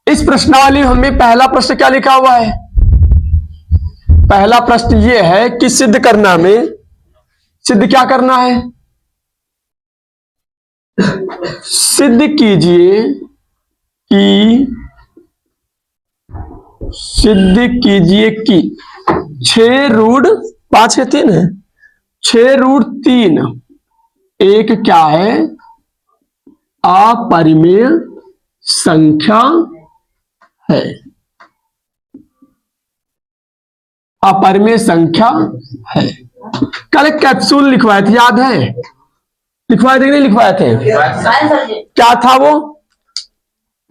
इस प्रश्नावली में पहला प्रश्न क्या लिखा हुआ है? पहला प्रश्न ये है कि सिद्ध करना में, सिद्ध क्या करना है? सिद्ध कीजिए कि, सिद्ध कीजिए कि 6√5 है, 6√3 एक क्या है? अपरिमेय संख्या है, अपरिमेय संख्या है। कल एक कैप्सूल लिखवाए थे, याद है? लिखवाए थे कि नहीं लिखवाए थे? क्या था वो?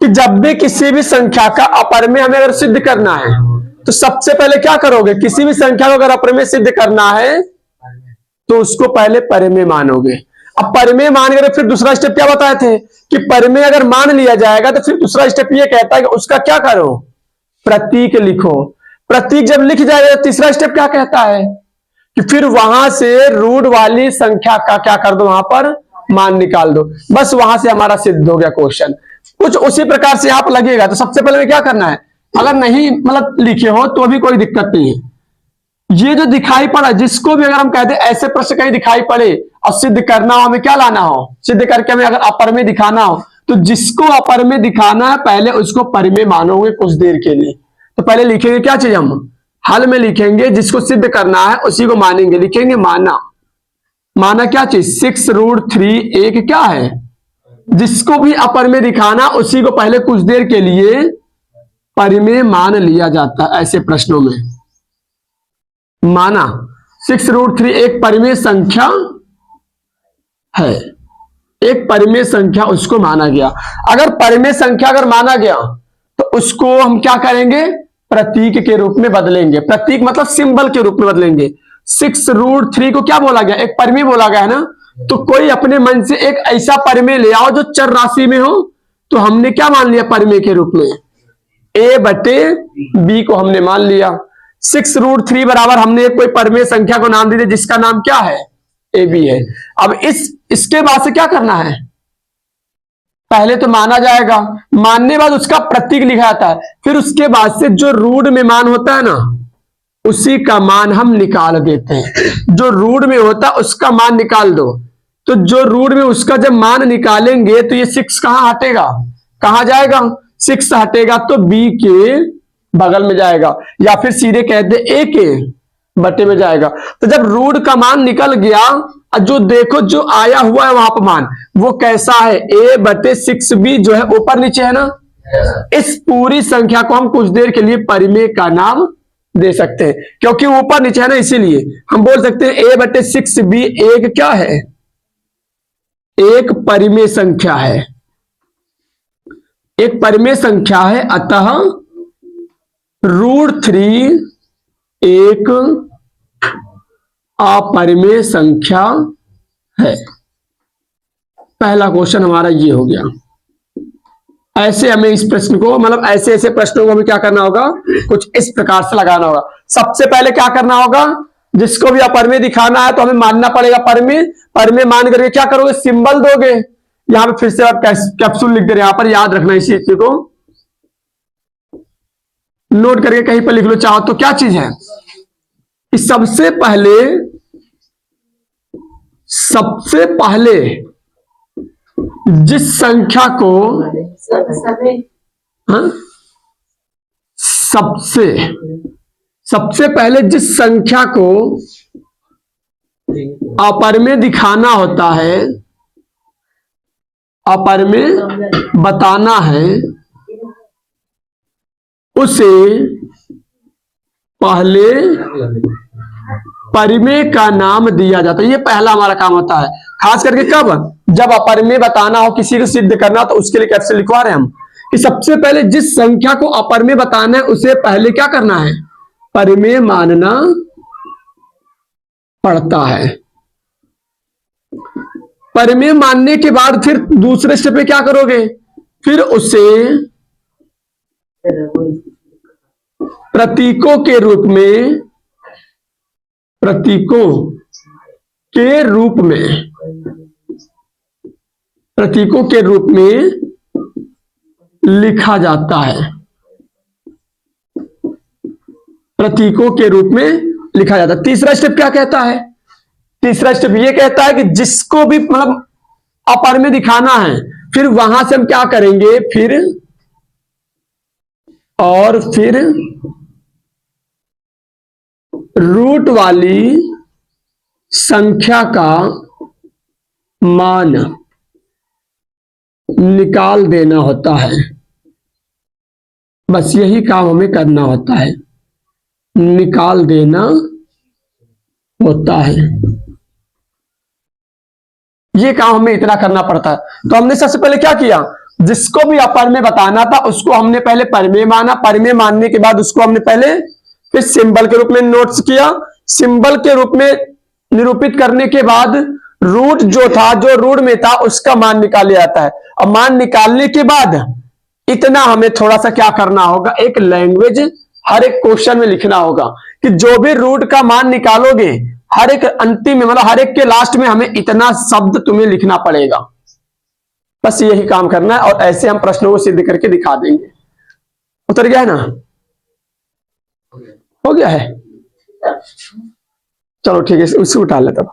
कि जब भी किसी भी संख्या का अपरिमेय हमें अगर सिद्ध करना है तो सबसे पहले क्या करोगे? किसी भी संख्या को अगर अपरिमेय सिद्ध करना है तो उसको पहले परिमेय मानोगे। अब परिमेय मान कर फिर दूसरा स्टेप क्या बताए थे कि परिमेय अगर मान लिया जाएगा तो फिर दूसरा स्टेप ये कहता है कि उसका क्या करो? प्रतीक लिखो। प्रतीक जब लिख जाएगा तो तीसरा स्टेप क्या कहता है कि फिर वहां से रूट वाली संख्या का क्या कर दो? वहां पर मान निकाल दो। बस वहां से हमारा सिद्ध हो गया क्वेश्चन। कुछ उसी प्रकार से आप लगेगा। तो सबसे पहले क्या करना है, अगर नहीं मतलब लिखे हो तो भी कोई दिक्कत नहीं है। ये जो दिखाई पड़ा, जिसको भी अगर हम कहते हैं ऐसे प्रश्न कहीं दिखाई पड़े और सिद्ध करना हो, हमें क्या लाना हो? सिद्ध करके हमें अगर अपरिमेय दिखाना हो तो जिसको अपरिमेय दिखाना है पहले उसको परिमेय मानोगे कुछ देर के लिए। तो पहले लिखेंगे क्या चीज? हम हल में लिखेंगे जिसको सिद्ध करना है उसी को मानेंगे। लिखेंगे माना। माना क्या चीज? 6√3 एक क्या है? जिसको भी अपरिमेय दिखाना उसी को पहले कुछ देर के लिए परिमेय मान लिया जाता है। ऐसे प्रश्नों में माना 6√3 एक परिमेय संख्या है, एक परिमेय संख्या उसको माना गया। अगर परिमेय संख्या अगर माना गया तो उसको हम क्या करेंगे? प्रतीक के रूप में बदलेंगे। प्रतीक मतलब सिंबल के रूप में बदलेंगे। 6√3 को क्या बोला गया? एक परिमेय बोला गया है ना। तो कोई अपने मन से एक ऐसा परिमेय ले आओ जो चर राशि में हो, तो हमने क्या मान लिया परिमेय के रूप में? a/b को हमने मान लिया। 6√3 बराबर हमने कोई परिमेय संख्या को नाम दे दिया जिसका नाम क्या है? ab है। अब इसके बाद से क्या करना है? पहले तो माना जाएगा, मानने बाद उसका प्रतीक लिखा जाता है। फिर उसके बाद से जो रूट में मान होता है ना उसी का मान हम निकाल देते हैं। जो रूट में होता है उसका मान निकाल दो। तो जो रूट में उसका जब मान निकालेंगे तो ये 6 कहां हटेगा? कहां जाएगा? 6 हटेगा तो b के बगल में जाएगा, या फिर सीधे कहते a के बटे में जाएगा। तो जब रूट का मान निकल गया, जो देखो जो आया हुआ है वहां पर मान वो कैसा है? a/6b जो है ऊपर नीचे है ना। इस पूरी संख्या को हम कुछ देर के लिए परिमेय का नाम दे सकते हैं क्योंकि ऊपर नीचे है ना, इसीलिए हम बोल सकते हैं a/6b एक क्या है? एक परिमेय संख्या है, एक परिमेय संख्या है। अतः √3 एक अपरिमेय संख्या है। पहला क्वेश्चन हमारा ये हो गया। ऐसे हमें इस प्रश्न को मतलब ऐसे ऐसे प्रश्नों को हमें क्या करना होगा? कुछ इस प्रकार से लगाना होगा। सबसे पहले क्या करना होगा? जिसको भी अपरिमेय दिखाना है तो हमें मानना पड़ेगा परिमेय। परिमेय मान करके क्या करोगे? सिंबल दोगे। यहां पे फिर से आप कैप्सूल लिख दे रहे हैं, यहां पर याद रखना इस चीज को नोट करके कहीं पर लिख लो चाहो तो। क्या चीज है कि सबसे पहले जिस संख्या को सबसे पहले जिस संख्या को अपरिमेय दिखाना होता है, अपरिमेय बताना है, उसे पहले परिमेय का नाम दिया जाता है। ये पहला हमारा काम होता है, खास करके कब? जब अपरिमेय बताना हो, किसी को सिद्ध करना, तो उसके लिए कैसे लिखवा रहे हैं हम कि सबसे पहले जिस संख्या को अपरिमेय बताना है उसे पहले क्या करना है? परिमेय मानना पड़ता है। परिमेय मानने के बाद फिर दूसरे स्टेप पे क्या करोगे? फिर उसे प्रतीकों के रूप में, प्रतीकों के रूप में लिखा जाता है, प्रतीकों के रूप में लिखा जाता है। तीसरा स्टेप क्या कहता है? तीसरा स्टेप ये कहता है कि जिसको भी मतलब अपर में दिखाना है, फिर वहां से हम क्या करेंगे, फिर रूट वाली संख्या का मान निकाल देना होता है। बस यही काम हमें करना होता है, निकाल देना होता है। ये काम हमें इतना करना पड़ता है। तो हमने सबसे पहले क्या किया, जिसको भी अपर में बताना था उसको हमने पहले परमेय माना, परमेय मानने के बाद उसको हमने पहले फिर सिंबल के रूप में नोट्स किया, सिंबल के रूप में निरूपित करने के बाद रूट जो था, जो रूट में था उसका मान निकाल लिया जाता है। अब मान निकालने के बाद इतना हमें थोड़ा सा क्या करना होगा, एक लैंग्वेज हर एक क्वेश्चन में लिखना होगा कि जो भी रूट का मान निकालोगे हर एक अंतिम में मतलब हर एक के लास्ट में हमें इतना शब्द तुम्हें लिखना पड़ेगा। बस यही काम करना है और ऐसे हम प्रश्नों को सिद्ध करके दिखा देंगे। उतर गया है ना? हो गया है? चलो ठीक है, उसे उठा लेता हूं।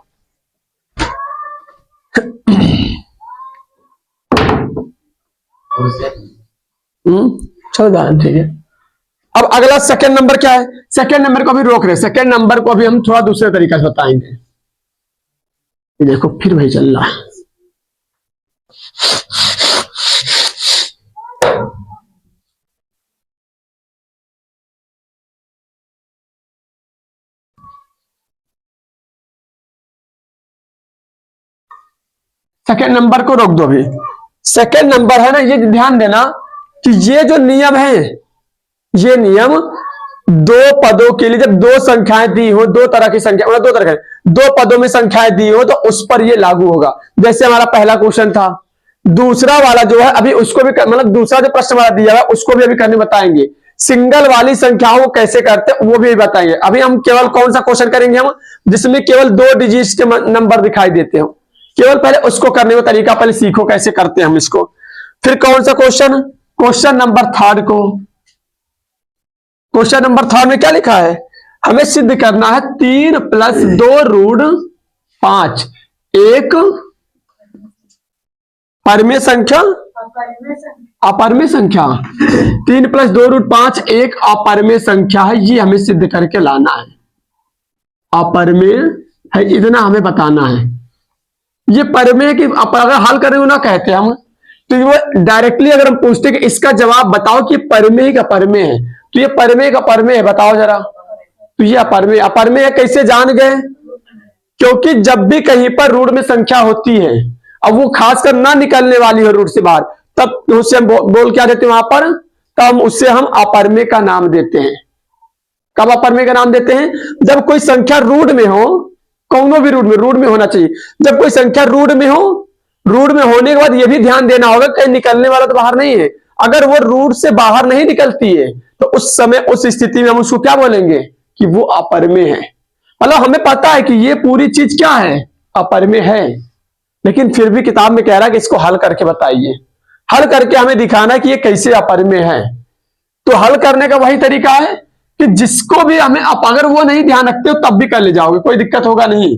चलो जाए, ठीक है। अब अगला सेकंड नंबर क्या है? सेकंड नंबर को अभी रोक रहे, सेकंड नंबर को अभी हम थोड़ा दूसरे तरीके से बताएंगे। देखो फिर वही चल रहा है। सेकंड नंबर को रोक दो अभी। सेकंड नंबर है ना, ये ध्यान देना कि ये जो नियम है, ये नियम दो पदों के लिए, जब दो संख्याएं दी हो, दो तरह की संख्या मतलब दो तरह के दो पदों में संख्याएं दी हो तो उस पर ये लागू होगा। जैसे हमारा पहला क्वेश्चन था, दूसरा वाला जो है अभी उसको भी मतलब दूसरा जो प्रश्न वाला दिया है उसको भी अभी करने बताएंगे। सिंगल वाली संख्याओं को कैसे करते हैं वो भी बताएंगे। अभी हम केवल कौन सा क्वेश्चन करेंगे, हम जिसमें केवल 2 डिजिट्स के नंबर दिखाई देते हो, केवल पहले उसको करने का तरीका पहले सीखो कैसे करते हैं हम इसको। फिर कौन सा क्वेश्चन, क्वेश्चन नंबर 3 को, क्वेश्चन नंबर 3 में क्या लिखा है, हमें सिद्ध करना है 3 + 2 रूट 5 एक परमेय संख्या, अपरमेय संख्या। 3 + 2 रूट 5 एक अपरमेय संख्या है, ये हमें सिद्ध करके लाना है। अपरमेय है, इतना हमें बताना है। ये परमेय की अगर हल करेंगे ना कहते हैं हम, तो वो डायरेक्टली अगर हम पूछते कि इसका जवाब बताओ कि परमेय का परमेय है, तो ये परमेय का परमेय है बताओ जरा, तो ये अपरमेय अपरमेय कैसे जान गए, क्योंकि जब भी कहीं पर रूट में संख्या होती है, अब वो खासकर ना निकलने वाली हो रूट से बाहर, तब उससे हम बोल क्या देते हैं वहां पर, तब उससे हम अपरमेय का नाम देते हैं। कब अपरमेय का नाम देते हैं, जब कोई संख्या रूट में हो, कौनो भी रूट में होना चाहिए। जब कोई संख्या रूट में हो, रूट में होने के बाद यह भी ध्यान देना होगा कहीं निकलने वाला तो बाहर नहीं है। अगर वो रूट से बाहर नहीं निकलती है तो उस समय उस स्थिति में हम उसको क्या बोलेंगे कि वो अपरमेय है। मतलब हमें पता है कि ये पूरी चीज क्या है, अपरमेय है, लेकिन फिर भी किताब में कह रहा है कि इसको हल करके बताइए, हल करके हमें दिखाना है कि ये कैसे अपरमेय है। तो हल करने का वही तरीका है कि जिसको भी हमें अगर वो नहीं ध्यान रखते हो तब भी कर ले जाओगे, कोई दिक्कत होगा नहीं।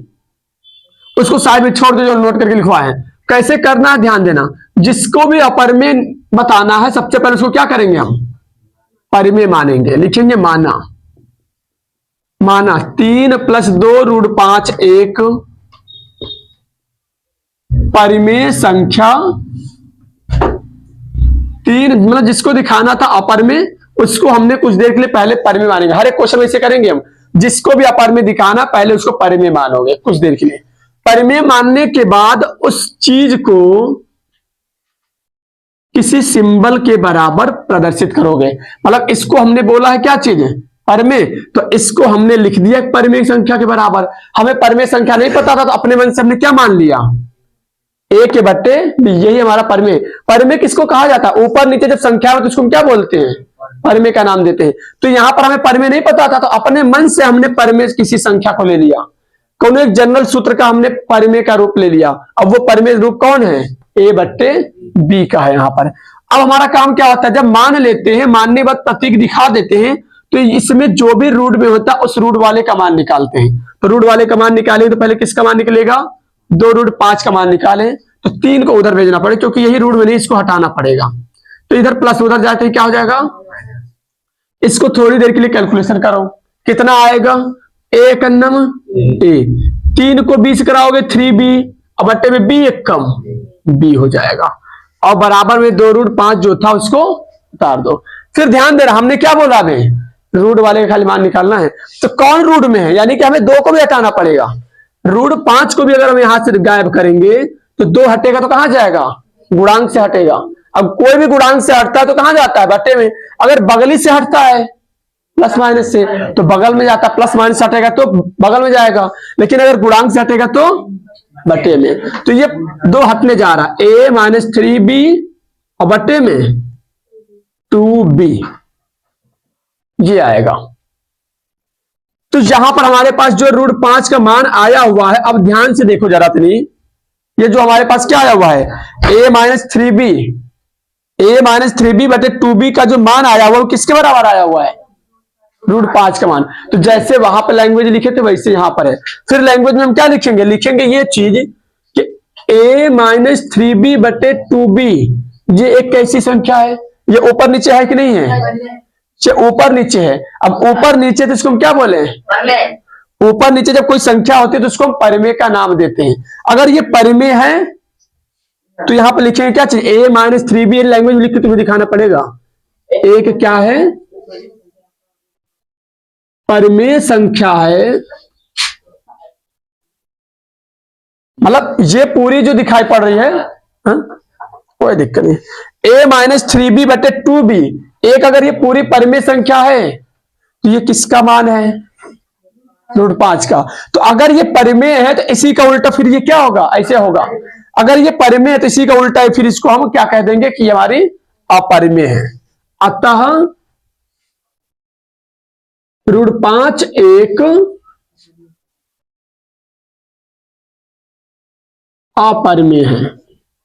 उसको साइड में छोड़ दो जो नोट करके लिखवा है। कैसे करना है ध्यान देना, जिसको भी अपरमेय बताना है सबसे पहले उसको क्या करेंगे हम, परमेय मानेंगे, लिखेंगे माना। माना 3 + 2 रूट 5 एक परमेय संख्या। 3 मतलब जिसको दिखाना था अपरमेय, उसको हमने कुछ देर के लिए पहले परमेय मानेंगे। हर एक क्वेश्चन में से करेंगे हम, जिसको भी अपरमेय दिखाना पहले उसको परमेय मानोगे कुछ देर के लिए। परमेय मानने के बाद उस चीज को किसी सिंबल के बराबर प्रदर्शित करोगे। मतलब इसको हमने बोला है क्या चीज है, परमेय, तो इसको हमने लिख दिया परमेय संख्या के बराबर। हमें परमेय संख्या नहीं पता था तो अपने मन से हमने क्या मान लिया, a के बट्टे b, यही हमारा परमेय। परमेय किसको कहा जाता है, ऊपर नीचे जब संख्या हो तो उसको क्या बोलते हैं, परमेय का नाम देते हैं। तो यहां पर हमें परमेय नहीं पता था तो अपने मन से हमने परमेय किसी संख्या को ले लिया, कौन एक जनरल सूत्र का हमने परमेय का रूप ले लिया। अब वो परमेय रूप कौन है, a/b का है। यहां पर अब हमारा काम क्या होता है, जब मान लेते हैं, मानने के बाद प्रतीक दिखा देते हैं, तो इसमें जो भी रूट में होता है उस रूट वाले का मान निकालते हैं। तो रूट वाले का मान निकालेंगे तो पहले किसका मान निकलेगा, 2√5 का मान निकालें तो 3 को उधर भेजना पड़ेगा, क्योंकि यही रूट में नहीं, इसको हटाना पड़ेगा। तो इधर प्लस उधर जाते ही क्या हो जाएगा, इसको थोड़ी देर के लिए कैलकुलेशन करो, कितना आएगा, एक अन्नम ए, 3 को 20 कराओगे 3b, अब बट्टे में b एक कम b हो जाएगा, और बराबर में 2√5 जो था उसको उतार दो। फिर ध्यान देना, हमने क्या बोला, हमें रूट वाले का खाली मान निकालना है, तो कौन रूट में है, यानी कि हमें 2 को भी हटाना पड़ेगा। रूट 5 को भी अगर हम यहां से गायब करेंगे तो 2 हटेगा तो कहां जाएगा, गुणांक से हटेगा। अब कोई भी गुणांक से हटता है तो कहां जाता है, बट्टे में। अगर बगली से हटता है प्लस माइनस से तो बगल में जाता, प्लस माइनस हटेगा तो बगल में जाएगा, लेकिन अगर गुणांक से हटेगा तो बट्टे में। तो ये 2 हटने जा रहा, a-3b और बट्टे में 2b, ये आएगा। तो यहां पर हमारे पास जो √5 का मान आया हुआ है, अब ध्यान से देखो जरा इतनी, ये जो हमारे पास क्या आया हुआ है, a-3b बटे 2b का जो मान आया हुआ है वो किसके बराबर आया हुआ है, √5 का मान। तो जैसे वहां पर लैंग्वेज लिखे थे वैसे यहां पर है। फिर लैंग्वेज में हम क्या लिखेंगे, लिखेंगे ये चीज कि a-3b बटे 2b, ये एक कैसी संख्या है, ये ऊपर नीचे है कि नहीं है, ऊपर नीचे है। अब ऊपर नीचे तो इसको हम क्या बोले, ऊपर नीचे जब कोई संख्या होती है तो उसको हम परिमेय का नाम देते हैं। अगर ये परिमेय है तो यहां पर लिखेंगे क्या चीज, a-3b, लैंग्वेज लिख के तुम्हें दिखाना पड़ेगा। एक क्या है, परिमेय संख्या है, मतलब ये पूरी जो दिखाई पड़ रही है, कोई दिक्कत नहीं, a-3b बटे 2b, एक अगर ये पूरी परिमेय संख्या है तो ये किसका मान है, √5 का। तो अगर ये परिमेय है तो इसी का उल्टा फिर ये क्या होगा, ऐसे होगा। अगर ये परिमेय है तो इसी का उल्टा है, फिर इसको हम क्या कह देंगे कि हमारी अपरिमेय है। अतः √5 एक अपरिमेय है,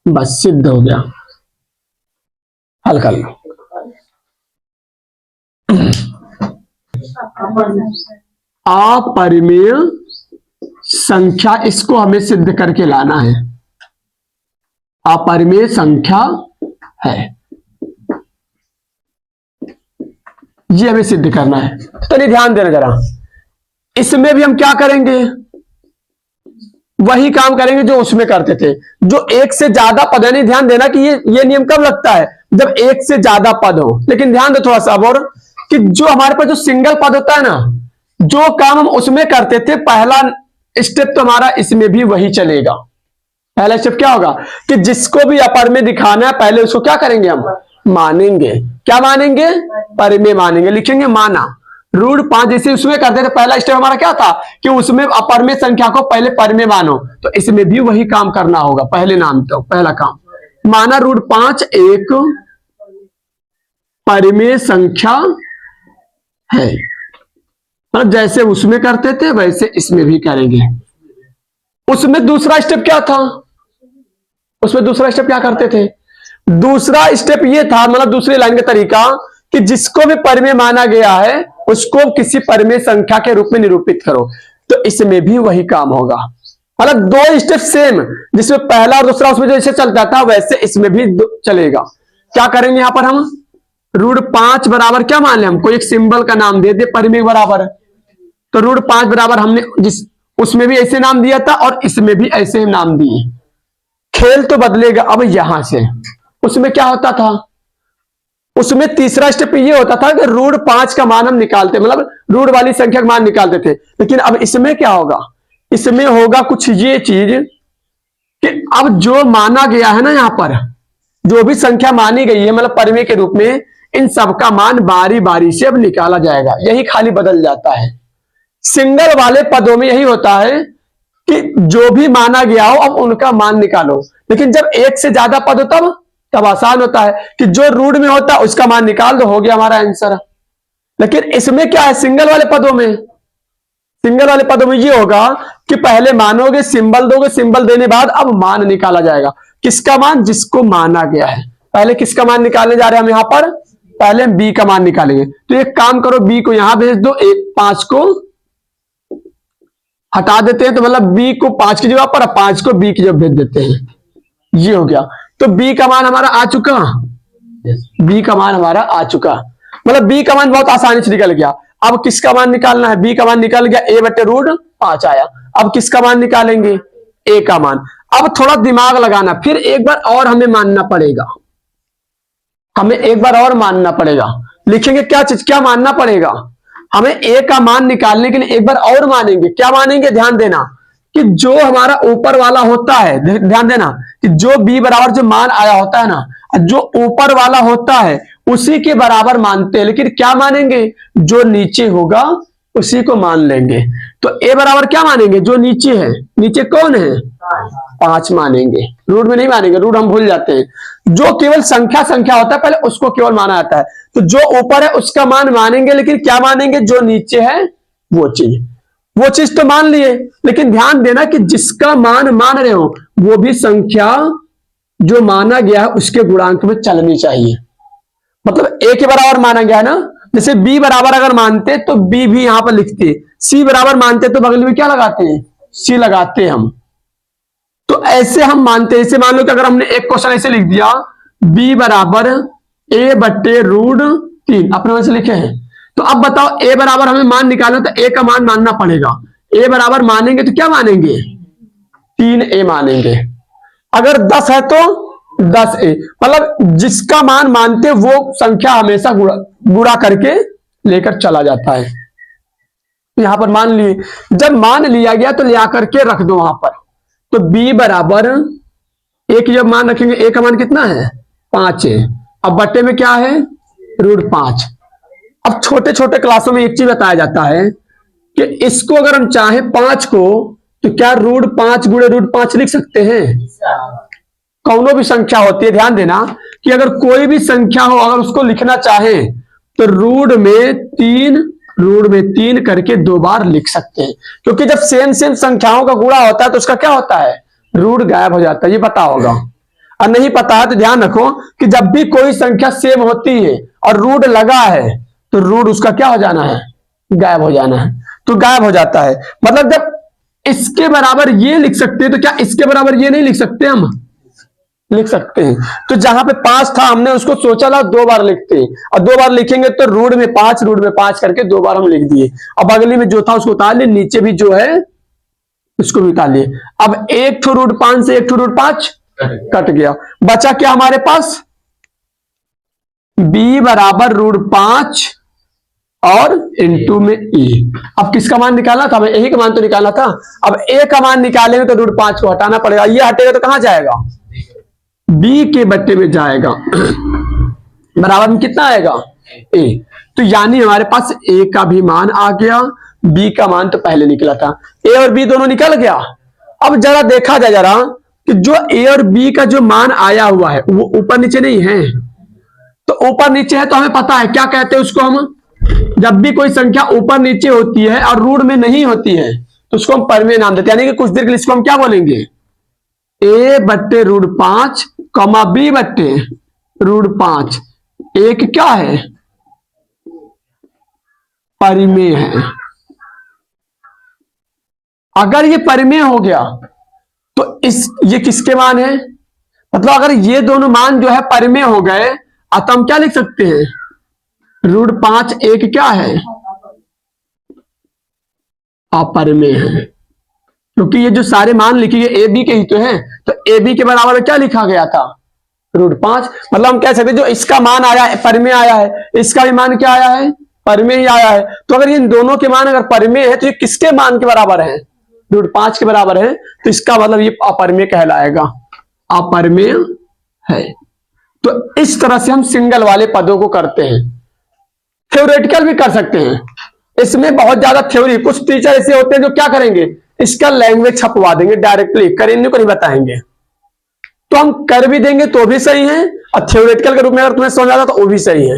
बस सिद्ध हो गया। हल कर लो। अपरिमेय संख्या, इसको हमें सिद्ध करके लाना है, अपरिमेय संख्या है, ये हमें सिद्ध करना है। तो नहीं, ध्यान देना जरा, इसमें भी हम क्या करेंगे, वही काम करेंगे जो उसमें करते थे। जो एक से ज्यादा पद है, नहीं ध्यान देना कि ये नियम कब लगता है, जब एक से ज्यादा पद हो। लेकिन ध्यान दो थोड़ा सा और, कि जो हमारे पास जो सिंगल पद होता है ना, जो काम हम उसमें करते थे, पहला स्टेप तो हमारा इसमें भी वही चलेगा। पहला स्टेप क्या होगा कि जिसको भी अपरिमेय दिखाना है पहले उसको क्या करेंगे, हम मानेंगे। क्या मानेंगे, परिमेय मानेंगे, लिखेंगे माना। √5 जैसे उसमें करते थे, पहला स्टेप हमारा क्या था कि उसमें अपरिमेय संख्या को पहले परिमेय मानो, तो इसमें भी वही काम करना होगा। पहले नाम तो पहला काम माना, √5 एक परिमेय संख्या है, मतलब जैसे उसमें करते थे वैसे इसमें भी करेंगे। उसमें दूसरा स्टेप क्या था, उसमें दूसरा स्टेप क्या करते थे, दूसरा स्टेप ये था, मतलब दूसरी लाइन का तरीका कि जिसको भी परिमेय माना गया है उसको किसी परिमेय संख्या के रूप में निरूपित करो। तो इसमें भी वही काम होगा, मतलब 2 स्टेप सेम, जिसमें पहला और दूसरा उसमें जैसे चलता था वैसे इसमें भी चलेगा। क्या करेंगे यहां पर हम, √5 बराबर क्या मान लें, हम कोई एक सिंबल का नाम दे दे, परिमेय बराबर, तो √5 बराबर हमने जिस उसमें भी ऐसे नाम दिया था और इसमें भी ऐसे नाम दिए। खेल तो बदलेगा अब यहां से। उसमें क्या होता था, उसमें तीसरा स्टेप ये होता था कि √5 का मान हम निकालते, मतलब रूट वाली संख्या का मान निकालते थे। लेकिन अब इसमें क्या होगा, इसमें होगा कुछ ये चीज कि अब जो माना गया है ना, यहां पर जो भी संख्या मानी गई है मतलब परिमेय के रूप में, इन सबका मान बारी बारी से अब निकाला जाएगा। यही खाली बदल जाता है। सिंगल वाले पदों में यही होता है कि जो भी माना गया हो अब उनका मान निकालो। लेकिन जब एक से ज्यादा पद हो तब आसान होता है कि जो रूट में होता है उसका मान निकाल दो, हो गया हमारा आंसर। लेकिन इसमें क्या है, सिंगल वाले पदों में ये होगा कि पहले मानोगे, सिंबल दोगे, सिंबल देने बाद अब मान निकाला जाएगा। किसका मान, जिसको माना गया है। पहले किसका मान निकालने जा रहे हैं हम यहाँ पर? पहले हम b का मान निकालेंगे। तो एक काम करो, b को यहां भेज दो, 5 को हटा देते हैं, तो मतलब b को 5 की जगह पर 5 को b की जगह भेज देते हैं। ये हो गया। तो b का मान हमारा आ चुका, b का मान हमारा आ चुका, मतलब b का मान बहुत आसानी से निकल गया। अब किसका मान निकालना है? b का मान निकल गया, a/√5 आया। अब किसका मान निकालेंगे? a का मान। अब थोड़ा दिमाग लगाना, फिर एक बार और हमें मानना पड़ेगा, हमें एक बार और मानना पड़ेगा। लिखेंगे क्या चीज, क्या मानना पड़ेगा? हमें a का मान निकालने के लिए एक बार और मानेंगे। क्या मानेंगे? ध्यान देना कि जो हमारा ऊपर वाला होता है, ध्यान देना कि जो b बराबर जो मान आया होता है ना, जो ऊपर वाला होता है उसी के बराबर मानते हैं। लेकिन क्या मानेंगे? जो नीचे होगा उसी को मान लेंगे। तो a बराबर क्या मानेंगे? जो नीचे है। नीचे कौन है? 5 मानेंगे, रूट में नहीं मानेंगे, रूट हम भूल जाते हैं। जो केवल संख्या होता है पहले उसको केवल माना जाता है। तो जो ऊपर है उसका मान मानेंगे, लेकिन क्या मानेंगे? जो नीचे है वो चीज तो मान लिए, लेकिन ध्यान देना कि जिसका मान मान रहे हो वो भी संख्या जो माना गया है उसके गुणांक में चलनी चाहिए। मतलब a के बराबर माना गया है ना, जैसे b बराबर अगर मानते तो b भी यहां पर लिखते, c बराबर मानते तो बगल में क्या लगाते हैं? c लगाते हम। तो ऐसे हम मानते हैं। जैसे मान लो कि अगर हमने एक क्वेश्चन ऐसे लिख दिया, b बराबर a/√3 अपने वजह से लिखे हैं। तो अब बताओ a बराबर हमें मान निकालना, तो a का मान मानना पड़ेगा। a बराबर मानेंगे तो क्या मानेंगे? 3a मानेंगे। अगर 10 है तो 10a, मतलब जिसका मान मानते वो संख्या हमेशा गुणा करके लेकर चला जाता है। यहां पर मान लिए, जब मान लिया गया तो ले आकर के रख दो वहां पर। तो b बराबर a की जब मान रखेंगे, a का मान कितना है? 5 है। अब बट्टे में क्या है? √5। अब छोटे छोटे क्लासों में एक चीज बताया जाता है कि इसको अगर हम चाहें 5 को, तो क्या √5 गुणे √5 लिख सकते हैं? कौनो भी संख्या होती है, ध्यान देना कि अगर कोई भी संख्या हो, अगर उसको लिखना चाहे तो रूट में 3 करके 2 बार लिख सकते हैं। क्योंकि जब सेम संख्याओं का गुणा होता है तो उसका क्या होता है? रूट गायब हो जाता है। ये पता होगा, और नहीं पता है तो ध्यान रखो कि जब भी कोई संख्या सेम होती है और रूट लगा है तो रूट उसका क्या हो जाना है? गायब हो जाना है। तो गायब हो जाता है, मतलब जब इसके बराबर ये लिख सकते हैं तो क्या इसके बराबर ये नहीं लिख सकते? हम लिख सकते हैं। तो जहां पे 5 था हमने उसको सोचा था 2 बार लिखते हैं, और 2 बार लिखेंगे तो रूट में 5 करके 2 बार हम लिख दिए। अब अगली में जो था उसको उतार लिए, नीचे भी जो है उसको भी उतार लिए। अब एक ठो √5 से एक ठो √5 कट गया, बचा क्या हमारे पास? b बराबर √5 और इनटू में e। अब किसका मान निकालना था? हमें यही का मान तो निकालना था। अब a का मान निकालेंगे तो √5 को हटाना पड़ेगा, ये हटेगा तो कहां जाएगा? b के बट्टे में जाएगा। बराबर में कितना आएगा? a। तो यानी हमारे पास a का भी मान आ गया, b का मान तो पहले निकला था, a और b दोनों निकल गया। अब जरा देखा जाए जरा कि जो a और b का जो मान आया हुआ है वो ऊपर नीचे नहीं है। तो ऊपर नीचे है तो हमें पता है क्या कहते हैं उसको हम, जब भी कोई संख्या ऊपर नीचे होती है और रूट में नहीं होती है तो उसको हम परिमेय नाम देते हैं। यानी कि कुछ देर के लिए इसको हम क्या बोलेंगे? a/√5 b/√5 एक क्या है? परिमेय है। अगर ये परिमेय हो गया तो ये किसके मान है? मतलब अगर ये दोनों मान जो है परिमेय हो गए, तो हम क्या लिख सकते हैं? √5 एक क्या है? अपरिमेय है। क्योंकि ये जो सारे मान लिखे गए ए बी के ही तो हैं, तो ए बी के बराबर क्या लिखा गया था? √5। मतलब हम कह सकते जो इसका मान आया है परिमेय आया है, इसका भी मान क्या आया है? परिमेय ही आया है। तो अगर इन दोनों के मान अगर परिमेय है तो ये किसके मान के बराबर है? √5 के बराबर है। तो इसका मतलब ये अपरिमेय कहलाएगा, अपरिमेय है। तो इस तरह से हम सिंगल वाले पदों को करते हैं। थ्योरेटिकल भी कर सकते हैं, इसमें बहुत ज्यादा थ्योरी। कुछ टीचर ऐसे होते हैं जो क्या करेंगे, इसका लैंग्वेज छपवा देंगे डायरेक्टली, करेंगे को नहीं बताएंगे। तो हम कर भी देंगे तो भी सही है, और थ्योरेटिकल के रूप में अगर तुम्हें समझ आता तो वो भी सही है।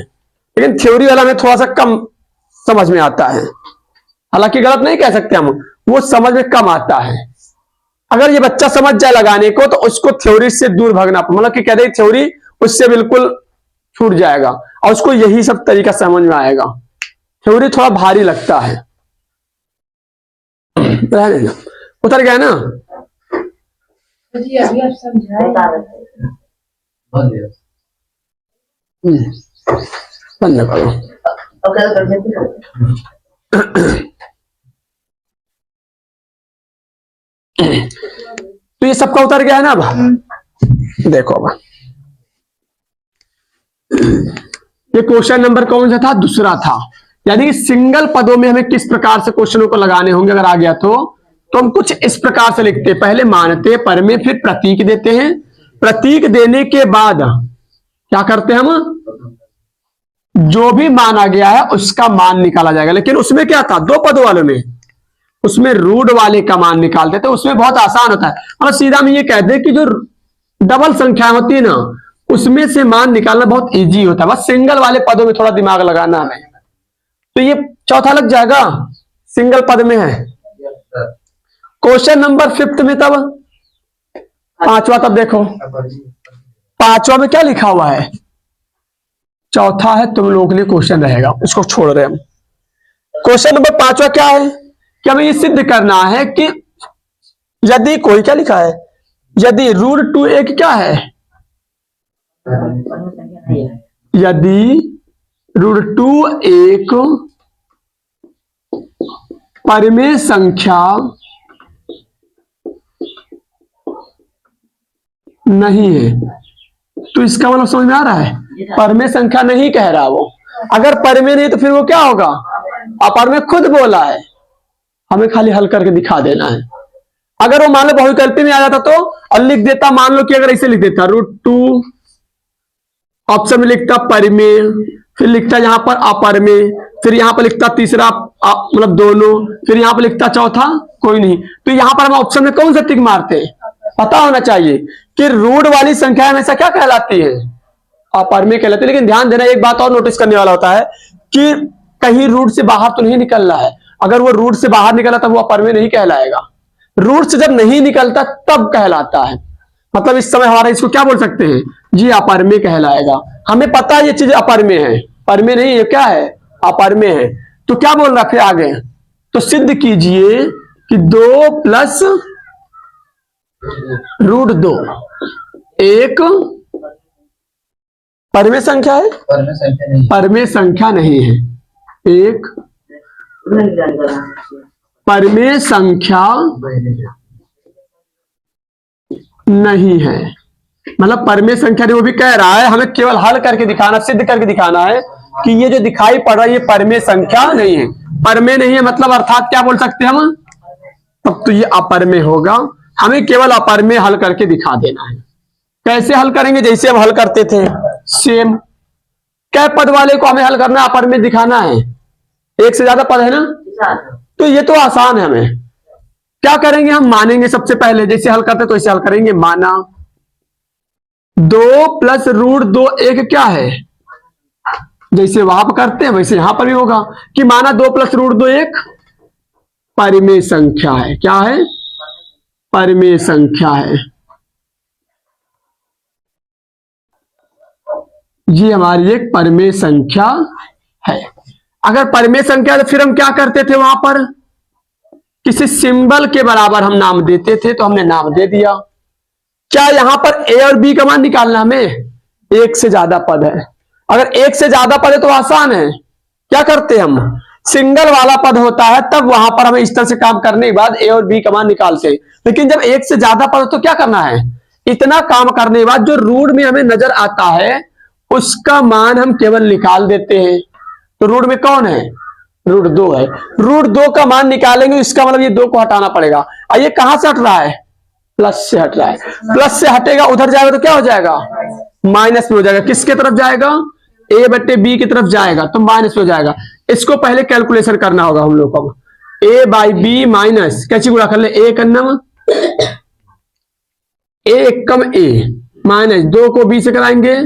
लेकिन थ्योरी वाला में थोड़ा सा कम समझ में आता है, हालांकि गलत नहीं कह सकते हम, वो समझ में कम आता है। अगर ये बच्चा समझ जाए लगाने को तो उसको थ्योरी से दूर भागना, मतलब कि कहते थ्योरी उससे बिल्कुल छूट जाएगा और उसको यही सब तरीका समझ में आएगा। थ्योरी थोड़ा भारी लगता है, उतर गया ना? जी अभी आप समझाए बंद करो। तो ये सबका उतर गया है ना? अब देखो, अब ये क्वेश्चन नंबर कौन सा था? दूसरा था। यानी कि सिंगल पदों में हमें किस प्रकार से क्वेश्चनों को लगाने होंगे अगर आ गया तो हम कुछ इस प्रकार से लिखते हैं, पहले मानते पर में, फिर प्रतीक देते हैं। प्रतीक देने के बाद क्या करते हैं हम? जो भी माना गया है उसका मान निकाला जाएगा। लेकिन उसमें क्या था? दो पदों वालों में उसमें रूट वाले का मान निकालते थे, उसमें बहुत आसान होता है। और सीधा हम ये कहते हैं कि जो डबल संख्या होती है ना, उसमें से मान निकालना बहुत इजी होता है। बस सिंगल वाले पदों में थोड़ा दिमाग लगाना हमें। तो ये चौथा लग जाएगा, सिंगल पद में है। क्वेश्चन नंबर 5 में तब पांचवा, तब देखो पांचवा में क्या लिखा हुआ है? चौथा है तुम लोगों के लिए क्वेश्चन रहेगा, उसको छोड़ रहे हम। क्वेश्चन नंबर 5 क्या है कि हमें ये सिद्ध करना है कि यदि कोई, क्या लिखा है, यदि √2 एक क्या है, यदि √2 एक परिमेय संख्या नहीं है, तो इसका मतलब समझ में आ रहा है? परिमेय संख्या नहीं कह रहा वो। अगर परिमेय नहीं तो फिर वो क्या होगा? अपरिमेय खुद बोला है, हमें खाली हल करके दिखा देना है। अगर वो मान लो बहुविकल्पी में आ जाता तो और लिख देता, मान लो कि अगर ऐसे लिख देता √2, ऑप्शन में लिखता परिमेय, फिर लिखता यहां पर अपरिमेय, फिर यहां पर लिखता तीसरा मतलब दोनों, फिर यहां पर लिखता चौथा कोई नहीं, तो यहां पर हम ऑप्शन में कौन सा टिक मारते हैं? पता होना चाहिए कि रूट वाली संख्या हमेशा क्या कहलाती है? अपरिमेय कहलाती है। लेकिन ध्यान देना, एक बात और नोटिस करने वाला होता है कि कहीं रूट से बाहर तो नहीं निकल रहा है। अगर वो रूट से बाहर निकला तब वो अपरिमेय नहीं कहलाएगा। रूट से जब नहीं निकलता तब कहलाता है। मतलब इस समय हमारा इसको क्या बोल सकते हैं जी? अपरिमेय कहलाएगा। हमें पता है ये चीज अपरिमेय है, परिमेय नहीं, ये क्या है? अपरिमेय है। तो क्या बोल रहा फिर आगे? तो सिद्ध कीजिए कि 2 + √2 एक परिमेय संख्या है? परिमेय संख्या नहीं है। एक परिमेय संख्या नहीं है, मतलब परिमेय संख्या नहीं। वो भी कह रहा है हमें केवल हल करके दिखाना, सिद्ध करके दिखाना है कि ये जो दिखाई पड़ रहा है ये परिमेय संख्या नहीं है। परिमेय नहीं है मतलब अर्थात क्या बोल सकते हैं हम? तब तो ये अपरिमेय होगा। हमें केवल अपरिमेय हल करके दिखा देना है। कैसे हल करेंगे? जैसे हम हल करते थे सेम। क्या पद वाले को हमें हल करना है, अपरिमेय दिखाना है। एक से ज्यादा पद है ना, तो ये तो आसान है। हमें क्या करेंगे? हम मानेंगे सबसे पहले, जैसे हल करते तो ऐसे हल करेंगे। माना 2 + √2 एक क्या है? जैसे वहां पर करते हैं वैसे यहां पर भी होगा कि माना 2 + √2 एक परिमेय संख्या है। क्या है? परिमेय संख्या है। ये हमारी एक परिमेय संख्या है। अगर परिमेय संख्या तो फिर हम क्या करते थे? वहां पर किसी सिंबल के बराबर हम नाम देते थे, तो हमने नाम दे दिया। क्या यहां पर ए और बी का मान निकालना? हमें एक से ज्यादा पद है। अगर एक से ज्यादा पद है तो आसान है। क्या करते हम? सिंगल वाला पद होता है तब वहां पर हमें इस तरह से काम करने के बाद ए और बी का मान निकालते हैं। लेकिन जब एक से ज्यादा पद तो क्या करना है? इतना काम करने के बाद जो रूट में हमें नजर आता है उसका मान हम केवल निकाल देते हैं। तो रूट में कौन है? √2 है। √2 का मान निकालेंगे, इसका मतलब ये 2 को हटाना पड़ेगा। और ये कहां से हट रहा है? प्लस से हट रहा है। प्लस से हटेगा, उधर जाएगा तो क्या हो जाएगा? माइनस में हो जाएगा। किसके तरफ जाएगा? a/b की तरफ जाएगा तो माइनस में हो जाएगा। इसको पहले कैलकुलेशन करना होगा हम लोग को। a/b माइनस, कैसी गुणा कर ले? a कन्नम a एक कम a माइनस 2 को b से कराएंगे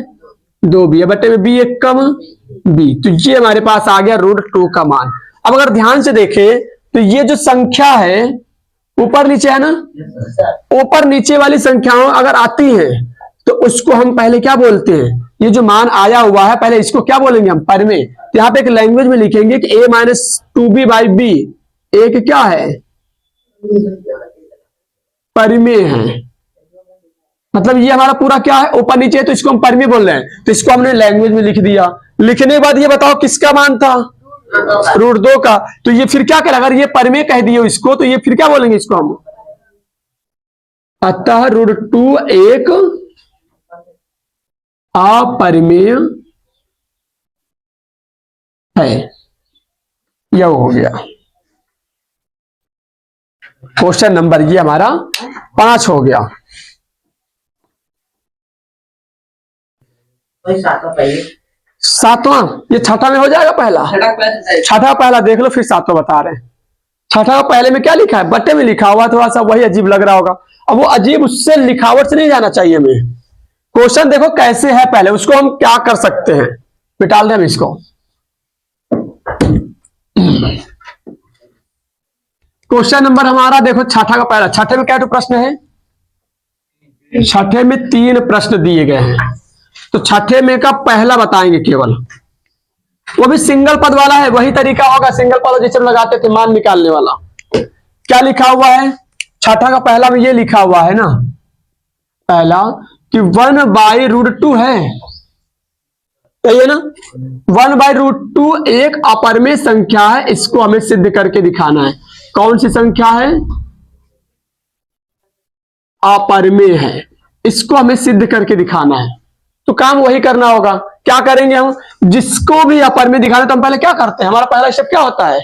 2b बटे में b एक कम b। तो ये हमारे पास आ गया √2 का मान। अब अगर ध्यान से देखें तो ये जो संख्या है ऊपर नीचे है ना, ऊपर नीचे वाली संख्याओं अगर आती हैं तो उसको हम पहले क्या बोलते हैं, ये जो मान आया हुआ है पहले इसको क्या बोलेंगे हम, परिमेय। तो यहाँ पे एक लैंग्वेज में लिखेंगे कि a माइनस 2b/b एक क्या है, परिमेय है। मतलब ये हमारा पूरा क्या है, ऊपर नीचे है, तो इसको हम परिमेय बोल रहे हैं। तो इसको हमने लैंग्वेज में लिख दिया। लिखने के बाद ये बताओ किसका मान था, √2 का। तो ये फिर क्या करेगा, अगर ये परिमेय कह दिए इसको, तो ये फिर क्या बोलेंगे इसको हम, अतः √2 एक अपरिमेय है। यह हो गया क्वेश्चन नंबर, ये हमारा 5 हो गया। सातवां, ये छठा में हो जाएगा पहला, छठा पहला देख लो, फिर सातवां बता रहे हैं। छठा पहले में क्या लिखा है, बट्टे में लिखा हुआ, थोड़ा सा वही अजीब लग रहा होगा। अब वो अजीब उससे लिखावट से नहीं जाना चाहिए हमें। क्वेश्चन देखो कैसे है, पहले उसको हम क्या कर सकते हैं, निकाल दें हम इसको। क्वेश्चन नंबर हमारा देखो छठा का पहला, छठे में क्या प्रश्न है, छठे में 3 प्रश्न दिए गए हैं। तो छठे में का पहला बताएंगे केवल, वो भी सिंगल पद वाला है, वही तरीका होगा सिंगल पद जिसे हम लगाते थे मान निकालने वाला। क्या लिखा हुआ है, छठा का पहला में ये लिखा हुआ है ना, पहला कि 1/√2 है, सही है ना। 1/√2 एक अपरिमेय संख्या है, इसको हमें सिद्ध करके दिखाना है। कौन सी संख्या है, अपरिमेय है, इसको हमें सिद्ध करके दिखाना है। तो काम वही करना होगा। क्या करेंगे हम, जिसको भी अपरिमेय दिखाना तो हम पहले क्या करते हैं, हमारा पहला स्टेप क्या होता है,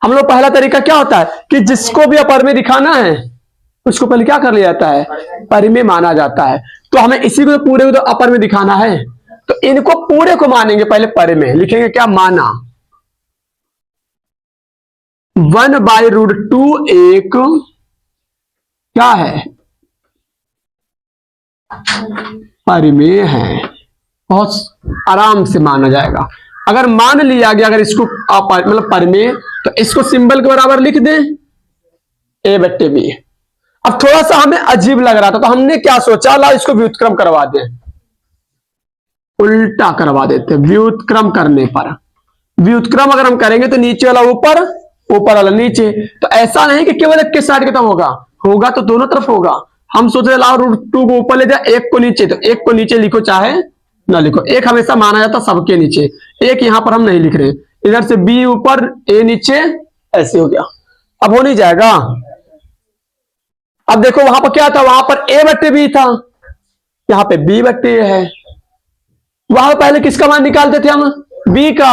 हम लोग पहला तरीका क्या होता है कि जिसको भी अपरिमेय दिखाना है उसको पहले क्या कर लिया जाता है, परिमेय माना जाता है। तो हमें इसी को पूरे को तो अपरिमेय दिखाना है, तो इनको पूरे को मानेंगे पहले परिमेय, लिखेंगे क्या, माना 1/√2 एक क्या है, परिमेय है। बहुत आराम से माना जाएगा। अगर मान लिया गया, अगर इसको मतलब परिमेय, तो इसको सिंबल के बराबर लिख दें a/b। अब थोड़ा सा हमें अजीब लग रहा था, तो हमने क्या सोचा, ला इसको व्युत्क्रम करवा दें, उल्टा करवा देते। व्युत्क्रम करने पर, व्युत्क्रम अगर हम करेंगे तो नीचे वाला ऊपर, ऊपर वाला नीचे। तो ऐसा नहीं कि केवल एक के साइड के तब होगा, होगा तो दोनों तरफ होगा। हम सोच रहे लाओ √2 को ऊपर ले जाए, एक को नीचे, तो एक को नीचे लिखो चाहे ना लिखो, एक हमेशा माना जाता सबके नीचे, एक यहां पर हम नहीं लिख रहे। इधर से b ऊपर a नीचे, ऐसे हो गया। अब हो नहीं जाएगा। अब देखो वहां पर क्या था, वहां पर a/b था, यहां पे b/a है। वहां पहले किसका मान निकालते थे हम, b का,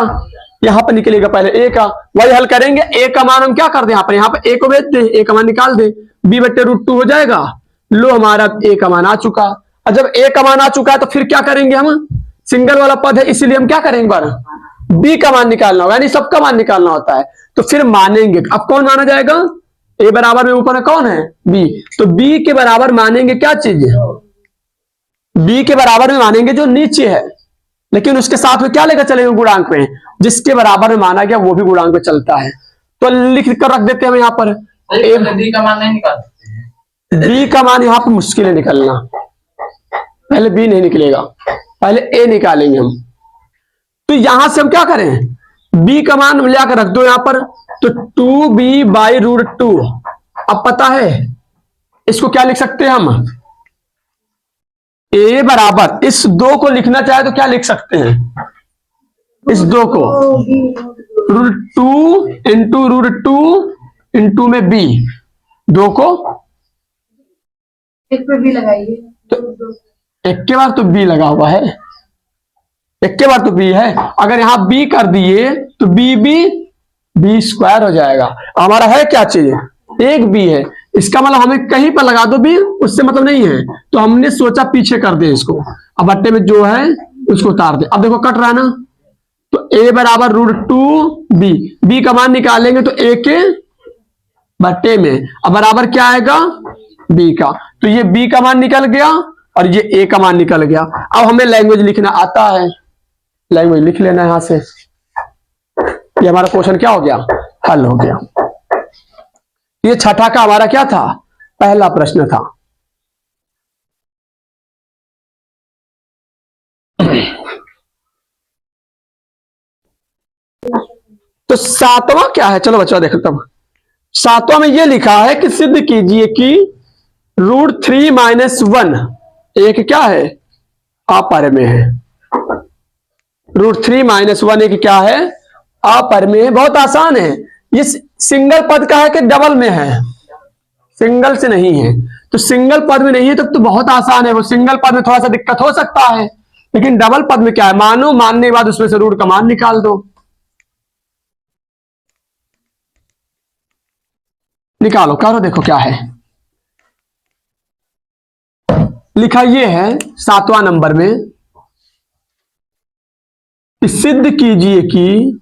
यहां पर निकलेगा पहले a का। वही हल करेंगे, a का मान हम क्या कर दें, यहाँ पे a को भेज दे, a का मान निकाल दे, b/√2 हो जाएगा। लो हमारा a का मान आ चुका। और जब a का मान आ चुका है तो फिर क्या करेंगे हम, सिंगल वाला पद है इसीलिए हम क्या करेंगे, बार b का मान निकालना होगा, यानी सबका मान निकालना होता है। तो फिर मानेंगे, अब कौन माना जाएगा, a बराबर में ऊपर में कौन है, b। तो b के बराबर मानेंगे क्या चीज, b के बराबर में मानेंगे जो नीचे है, लेकिन उसके साथ में क्या लेकर चलेंगे, गुणांक में, जिसके बराबर में माना गया वो भी गुणांक में चलता है। तो लिख कर रख देते हैं हम यहाँ पर, b का मान नहीं निकाल सकते, b का मान यहाँ पर मुश्किल है निकलना, पहले b नहीं निकलेगा, पहले a निकालेंगे हम। तो यहां से हम क्या करें, b का मान लाकर रख दो यहां पर, तो 2b/√2। अब पता है इसको क्या लिख सकते हैं हम, a बराबर, इस 2 को लिखना चाहे तो क्या लिख सकते हैं, इस 2 को √2 में b, 2 को एक पे भी लगाइए, एक के बार तो b लगा हुआ है, एक के बार तो b है। अगर यहां b कर दिए तो b² हो जाएगा। हमारा है क्या चीज, एक b है, इसका मतलब हमें कहीं पर लगा दो b, उससे मतलब नहीं है। तो हमने सोचा पीछे कर दे इसको, अब बट्टे में जो है उसको उतार दे। अब देखो कट रहा है ना, तो a बराबर √2b, b का मान निकालेंगे तो a के बट्टे में, अब बराबर क्या आएगा, b का। तो ये b का मान निकल गया और ये a का मान निकल गया। अब हमें लैंग्वेज लिखना आता है, लैंग्वेज लिख लेना यहां से। ये हमारा क्वेश्चन क्या हो गया, हल हो गया। ये छठा का हमारा क्या था, पहला प्रश्न था। तो सातवां क्या है, चलो बच्चों देखो तब। सातवां में ये लिखा है कि सिद्ध कीजिए कि √3 - 1 एक क्या है, अपरिमेय है। √3 - 1 एक क्या है, अपरिमेय है। बहुत आसान है। ये सिंगल पद का है कि डबल में है, सिंगल से नहीं है। तो सिंगल पद में नहीं है तो बहुत आसान है। वो सिंगल पद में थोड़ा सा दिक्कत हो सकता है, लेकिन डबल पद में क्या है, मानो, मानने के बाद उसमें से रूट का मान निकाल दो। निकालो, करो, देखो क्या है। लिखा ये है 7वां नंबर में कि सिद्ध कीजिए कि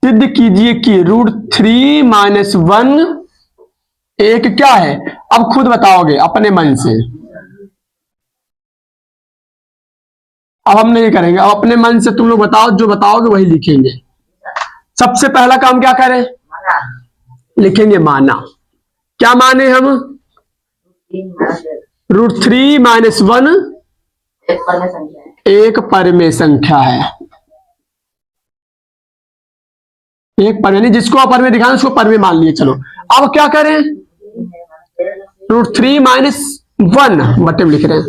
√3 - 1 एक क्या है। अब खुद बताओगे अपने मन से, अब हम नहीं करेंगे, अब अपने मन से तुम लोग बताओ, जो बताओगे वही लिखेंगे। सबसे पहला काम क्या करें, लिखेंगे माना। क्या माने हम, √3 - 1 एक परिमेय संख्या है। एक परिमेय, जिसको अपरिमेय दिखाना उसको परिमेय मान लिए। चलो अब क्या करें, √3 - 1 बटे में लिख रहे हैं।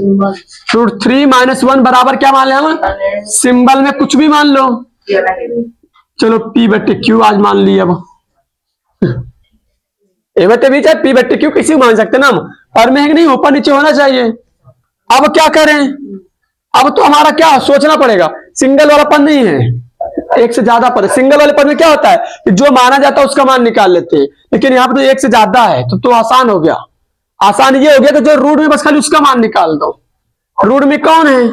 √3 - 1 बराबर क्या मान लें हम, सिंबल में कुछ भी मान लो। चलो P/Q आज मान लिया। अब बटे भी चाहे P/Q किसी को मान सकते ना हम, और में नहीं, ऊपर नीचे होना चाहिए। अब क्या करें, अब तो हमारा क्या सोचना पड़ेगा, सिंगल वाला पद नहीं है, एक से ज्यादा पद। सिंगल वाले पद में क्या होता है कि जो माना जाता है उसका मान निकाल लेते हैं, लेकिन यहाँ पे तो एक से ज्यादा है तो आसान हो गया। आसान ये हो गया कि जो रूट में बस खाली उसका मान निकाल दो। रूट में कौन है,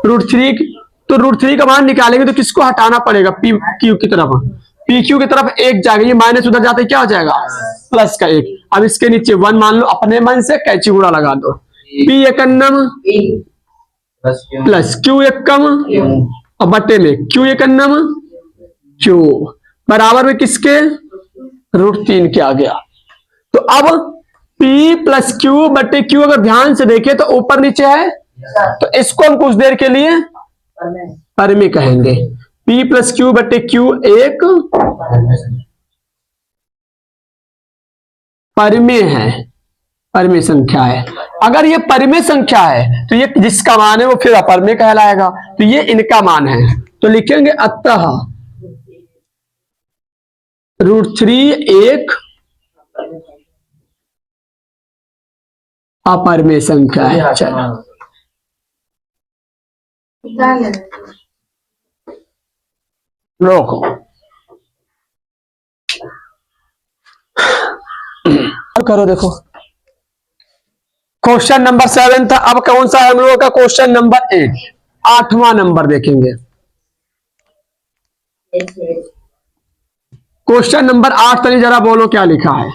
√3, तो √3 का मान निकालेंगे तो किसको हटाना पड़ेगा, PQ की तरफ। PQ की तरफ 1 जाएगा, ये माइनस उधर जाते क्या हो जाएगा, प्लस का 1। अब इसके नीचे 1 मान लो, अपने मन से कैची गुणा लगा दो। P एकन्नम प्लस Q एकम और बटे में Q एकन्नम Q बराबर में किसके, √3 के आ गया। तो अब P + Q बटे Q अगर ध्यान से देखें तो ऊपर नीचे है, तो इसको हम कुछ देर के लिए परिमेय कहेंगे। P + Q बटे Q एक परिमेय है, परिमेय संख्या है। अगर ये परिमेय संख्या है तो ये जिसका मान है वो फिर अपरिमेय कहलाएगा। तो ये इनका मान है, तो लिखेंगे अतः √3 एक अपरिमेय संख्या है। चलो रोको, करो, देखो क्वेश्चन नंबर 7 था। अब कौन सा है हम लोगों का, क्वेश्चन नंबर 8, 8वां नंबर देखेंगे। क्वेश्चन नंबर 8 तनी जरा बोलो क्या लिखा है।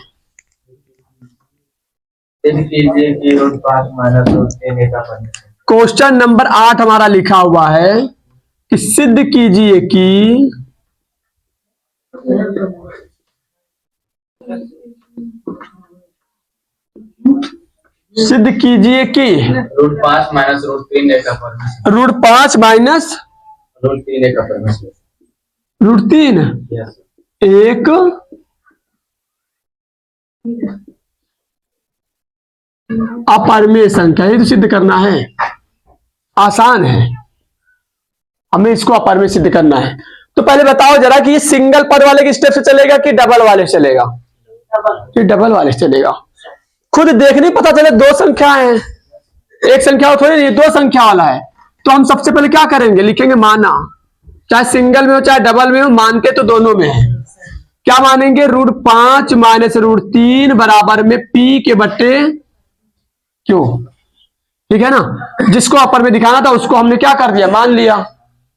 क्वेश्चन नंबर 8 हमारा लिखा हुआ है कि सिद्ध कीजिए कि √5 - √3 एक अपरिमेय। √5 - √3 एक अपरिमेय संख्या, ये तो सिद्ध करना है, आसान है। हमें इसको अपरिमेय सिद्ध करना है। तो पहले बताओ जरा कि ये सिंगल पद वाले के स्टेप से चलेगा कि डबल वाले से चलेगा, कि डबल वाले से चलेगा। खुद देखने पता चले दो संख्या है, एक संख्या थोड़ी नहीं, दो संख्या वाला है। तो हम सबसे पहले क्या करेंगे, लिखेंगे माना। चाहे सिंगल में हो चाहे डबल में हो, मानते तो दोनों में है। क्या मानेंगे, √5 - √3 बराबर में P के बट्टे Q, ठीक है ना। जिसको अपर में दिखाना था उसको हमने क्या कर दिया, मान लिया।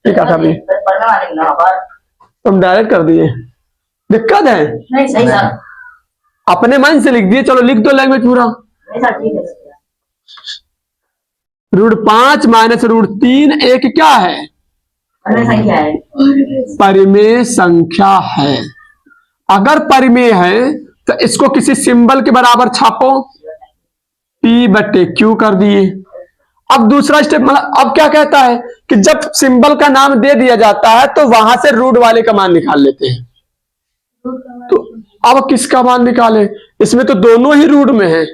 क्या कर दिए, तुम डायरेक्ट कर दिए, दिक्कत है नहीं, सही सर, अपने मन से लिख दिए। चलो लिख दो लैंग्वेज पूरा। √5 - √3 एक क्या है, परिमेय संख्या है। अगर परिमेय है तो इसको किसी सिंबल के बराबर छापो, P/Q कर दिए। अब दूसरा स्टेप मतलब अब क्या कहता है कि जब सिंबल का नाम दे दिया जाता है तो वहां से रूट वाले का मान निकाल लेते हैं। तो अब किसका मान निकालें? इसमें तो दोनों ही रूट में है,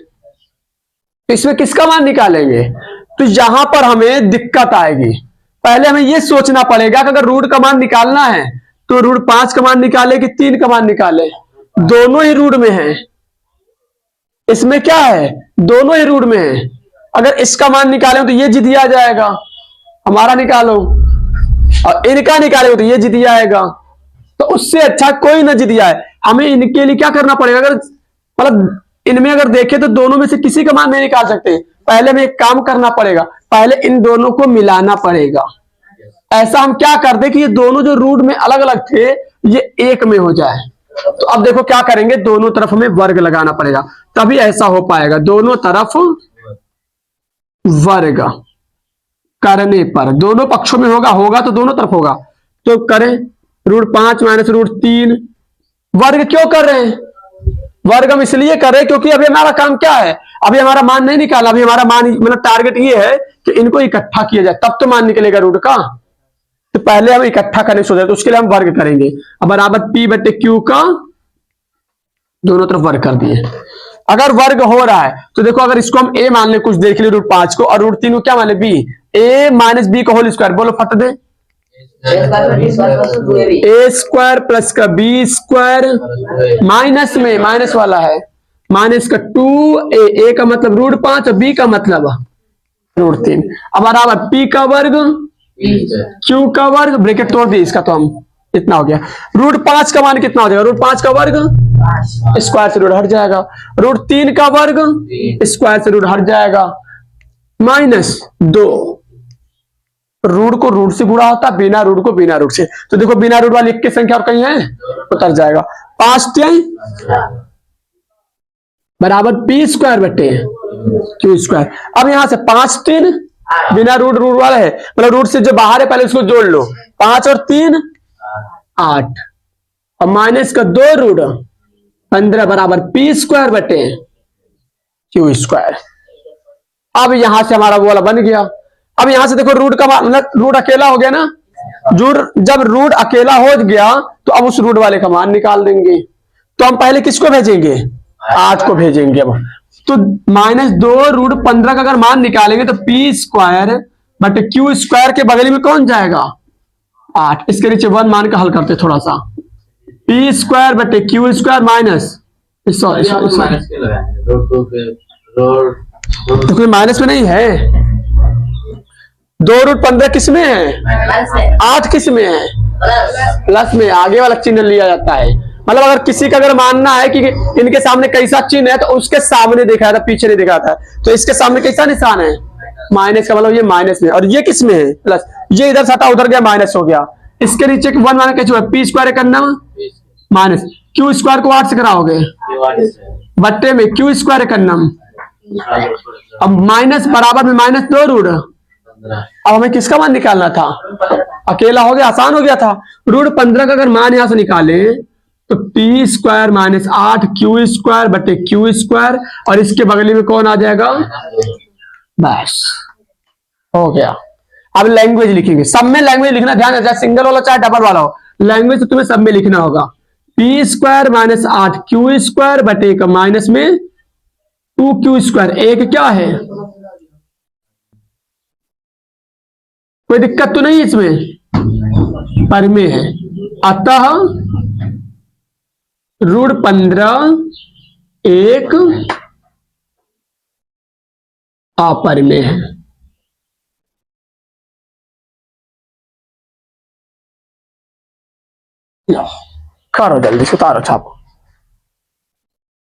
इसमें किसका मान निकालेंगे? तो यहां पर हमें दिक्कत आएगी। पहले हमें यह सोचना पड़ेगा कि अगर रूट का मान निकालना है तो रूट 5 का मान निकाले कि 3 का मान निकाले। दोनों ही रूट में है, इसमें क्या है, दोनों ही रूट में है। अगर इसका मान निकाले तो ये जिद आ जाएगा, हमारा निकालो, और इनका निकाले तो ये जिद आएगा। तो उससे अच्छा कोई ना जिद आए। हमें इनके लिए क्या करना पड़ेगा? अगर मतलब इनमें अगर देखें तो दोनों में से किसी का मान नहीं निकाल सकते। पहले हमें एक काम करना पड़ेगा, पहले इन दोनों को मिलाना पड़ेगा। ऐसा हम क्या कर दे कि ये दोनों जो रूट में अलग अलग थे ये एक में हो जाए। तो अब देखो क्या करेंगे, दोनों तरफ हमें वर्ग लगाना पड़ेगा, तभी ऐसा हो पाएगा। दोनों तरफ वर्ग करने पर दोनों पक्षों में होगा तो दोनों तरफ होगा। तो करें रूट 5 माइनस रूट 3। वर्ग क्यों कर रहे हैं? वर्ग हम इसलिए कर रहे हैं क्योंकि अभी हमारा काम क्या है, अभी हमारा मान नहीं निकाला। अभी हमारा मान मतलब टारगेट ये है कि इनको इकट्ठा किया जाए, तब तो मान निकलेगा रूट का। तो पहले हम इकट्ठा करने सोच रहे तो उसके लिए हम वर्ग करेंगे। अब बराबर पी बटे क्यू का दोनों तरफ वर्ग कर दिए। अगर वर्ग हो रहा है तो देखो, अगर इसको हम ए मान ले कुछ देर के लिए रूट 5 को, और रूट 3 को क्या मान ले बी, ए माइनस बी का होल स्क्वायर। बोलो फट दे, ए स्क्वायर प्लस का बी स्क्वायर माइनस में माइनस वाला है, माइनस का 2a का मतलब रूट 5 और बी का मतलब रूट 3। अब बराबर पी का वर्ग क्यू का वर्ग, ब्रैकेट तोड़ दी इसका, तो हम इतना हो गया। रूट 5 का मान कितना हो जाएगा? रूट 5 का वर्ग स्क्वायर से रूट हट जाएगा। रूट 3 का वर्ग स्क्वायर से रूट हट जाएगा, माइनस 2। रूट को रूट से गुणा होता, बिना रूट को बिना रूट से। तो देखो बिना रूट वाली एक की संख्या और कहीं है, उतर जाएगा। 5 बराबर पी स्क्वायर बटे क्यू स्क्वायर। अब यहां से 5 3 बिना रूट वाला है, मतलब रूट से जो बाहर है पहले उसको जोड़ लो। 5 और 3 8 और माइनस का 2 रूट 15 बराबर पी स्क्वायर बटे क्यू स्क्वायर। अब यहां से हमारा वो वाला बन गया। अब यहां से देखो रूट का मतलब रूट अकेला हो गया ना, जब रूट अकेला हो गया तो अब उस रूट वाले का मान निकाल देंगे। तो हम पहले किसको भेजेंगे? 8 को भेजेंगे। अब तो माइनस 2 रूट 15 का अगर मान निकालेंगे तो पी स्क्वायर बटे क्यू स्क्वायर के बगल में कौन जाएगा? 8। इसके नीचे 1 मान का हल करते थोड़ा सा, पी स्क्वायर बटे क्यू स्क्वायर माइनस माइनस में नहीं है, 2 रूट 15 किस में है? 8 किस में है? प्लस में। आगे वाला चिन्ह लिया जाता है। मतलब अगर किसी का अगर मानना है कि इनके सामने कैसा चिन्ह है तो उसके सामने देखा था, पीछे नहीं देखा था। तो इसके सामने कैसा निशान है? माइनस का, मतलब ये माइनस में। और ये किस में है? प्लस। ये इधर सटा उधर गया, माइनस हो गया। इसके नीचे 1 मान कैसे हुआ? पी स्क्वायर करना माइनस क्यू स्क्वायर को 8 से कराओगे बट्टे में क्यू स्क्वायर करना। अब माइनस बराबर में माइनस 2 रूट। अब हमें किसका मान निकालना था? अकेला हो गया, आसान हो गया था। रूट 15 का अगर मान यहां से निकाले तो P square minus 8 Q square बटे क्यू स्क्वायर, और इसके बगल में कौन आ जाएगा? बस हो गया। अब लैंग्वेज लिखेंगे, सब में लैंग्वेज लिखना ध्यान है, चाहे सिंगल वाला चाहे डबल वाला हो, लैंग्वेज तो तुम्हें सब में लिखना होगा। P square minus 8 Q square बटे का माइनस में 2 क्यू स्क्वायर। एक क्या है? कोई दिक्कत तो नहीं इसमें, पर में है। अतः रूट 15 एक अपर में है। करो जल्दी से, उतारो छापो।